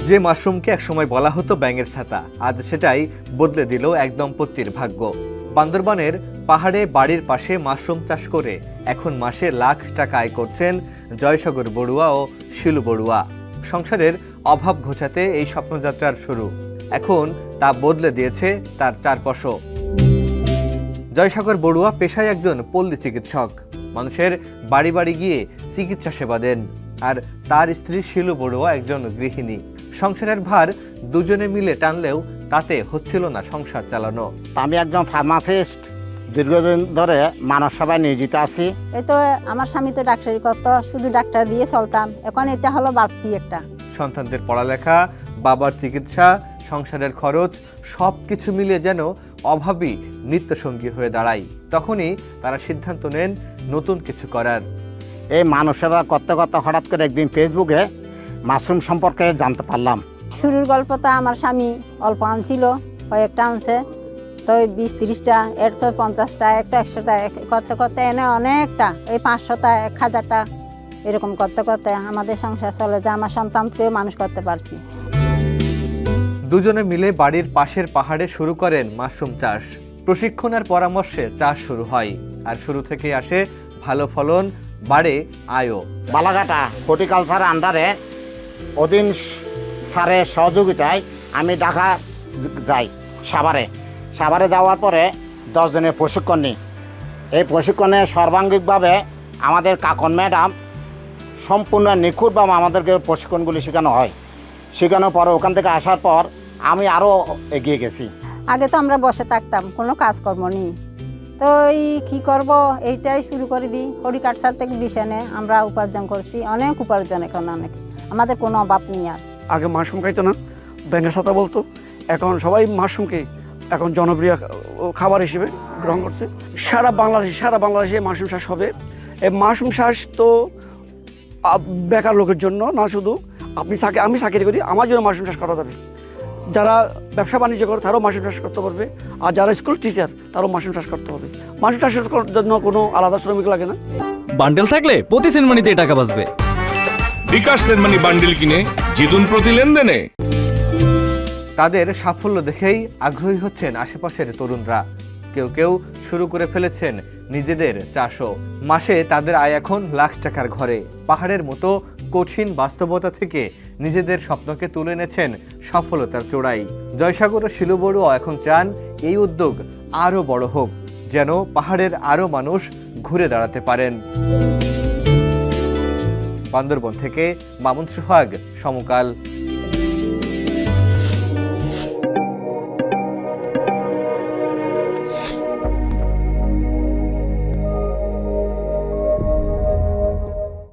যে মাশরুমকে একসময় বলা হতো ব্যাঙের ছাতা, আজ সেটাই বদলে দিল এক দম্পতির ভাগ্য। বান্দরবানের পাহাড়ে বাড়ির পাশে মাশরুম চাষ করে এখন মাসে লাখ টাকা আয় করছেন জয়সাগর বড়ুয়া ও শিলু বড়ুয়া। সংসারের অভাব ঘোচাতে এই স্বপ্নযাত্রার শুরু। এখন তা বদলে দিয়েছে তার চারপাশও। জয়সাগর বড়ুয়া পেশায় একজন পল্লী চিকিৎসক। মানুষের বাড়ি বাড়ি গিয়ে চিকিৎসা সেবা দেন। আর তার স্ত্রী শিলু বড়ুয়া একজন গৃহিণী। সংসারের ভার দুজনে মিলে টানলেও তাতে হচ্ছিল না সংসার চালানো। আমি একজন ফার্মাসিস্ট, দীর্ঘদিন ধরে মানব সেবায় নিয়োজিত আছি। এই তো আমার স্বামী তো ডাক্তারি করতো, শুধু ডাক্তার দিয়ে চলতাম। এখন এটা হলো বাড়তি একটা। সন্তানদের পড়ালেখা, বাবার চিকিৎসা, সংসারের খরচ সবকিছু মিলে যেন অভাবী নিত্যসঙ্গী হয়ে দাঁড়ায়। তখনই তারা সিদ্ধান্ত নেন নতুন কিছু করার। এই মানব সেবা করতে করতে হঠাৎ করে একদিন ফেসবুকে মাশরুম সম্পর্কে জানতে পারলাম। শুরুর গল্পটা আমার স্বামী অল্প আনছিল, কয়েকটা আনছে, তো 20-30টা, এর তো 50টা, এর তো 100টা, করতে করতে এনে অনেকটা, এই 500টা, 1000টা, এরকম করতে করতে আমাদের সংসার চলে যায়। আমার সন্তানকেও মানুষ করতে পারছি। দুজনে মিলে বাড়ির পাশের পাহাড়ে শুরু করেন মাশরুম চাষ। প্রশিক্ষণ আর পরামর্শে চাষ শুরু হয়, আর শুরু থেকে আসে ভালো ফলন, বাড়ে আয়ও। বালাঘাটা হর্টিকালচার আন্ডারে অধীন স্যারের সহযোগিতায় আমি ঢাকা যাই, সাভারে যাওয়ার পরে 10 দিনের প্রশিক্ষণ নিই। এই প্রশিক্ষণে সর্বাঙ্গিকভাবে আমাদের কাকন ম্যাডাম সম্পূর্ণ নিখুঁতভাবে আমাদেরকে প্রশিক্ষণগুলি শেখানো হয়। শেখানোর পর ওখান থেকে আসার পর আমি আরও এগিয়ে গেছি। আগে তো আমরা বসে থাকতাম, কোনো কাজকর্ম নেই, তো এই কী করব, এইটাই শুরু করে দিই। হর্টিকালচার থেকে বিষয় আমরা উপার্জন করছি, অনেক উপার্জন এখন, অনেক, আমাদের কোনো অভাব নেই। আর আগে মাশরুম খাইতো না, ব্যাঙের ছাতা বলতো, এখন সবাই মাশরুমকে এখন জনপ্রিয় খাবার হিসেবে গ্রহণ করছে। সারা বাংলাদেশে মাশরুম চাষ হবে। এই মাশরুম চাষ তো বেকার লোকের জন্য না, শুধু আমি চাকরি করি, আমার জন্য মাশরুম চাষ করা যাবে। যারা ব্যবসা বাণিজ্য করে তারাও মাশরুম চাষ করতে পারবে, আর যারা স্কুল টিচার তারাও মাশরুম চাষ করতে হবে। মাশরুম চাষ করার জন্য কোনো আলাদা শ্রমিক লাগে না। বান্ডেল থাকলে প্রতি সেনমানিতে টাকা বাঁচবে। বিকাশ সেনমানি বান্ডেল কিনে জিতুন প্রতি লেনদেনে। তাদের সাফল্য দেখেই আগ্রহী হচ্ছেন আশেপাশের তরুণরা। কেউ কেউ শুরু করে ফেলেছেন নিজেদের চাষও। মাসে তাদের আয় এখন লাখ টাকার ঘরে। পাহাড়ের মতো কঠিন বাস্তবতা থেকে নিজেদের স্বপ্নকে তুলে এনেছেন সফলতার চূড়ায়। জয়সাগর ও শিলু বড়ুয়া এখন চান এই উদ্যোগ আরও বড় হোক, যেন পাহাড়ের আরও মানুষ ঘুরে দাঁড়াতে পারেন। বান্দরবন থেকে মামুন সোহাগ, সমকাল।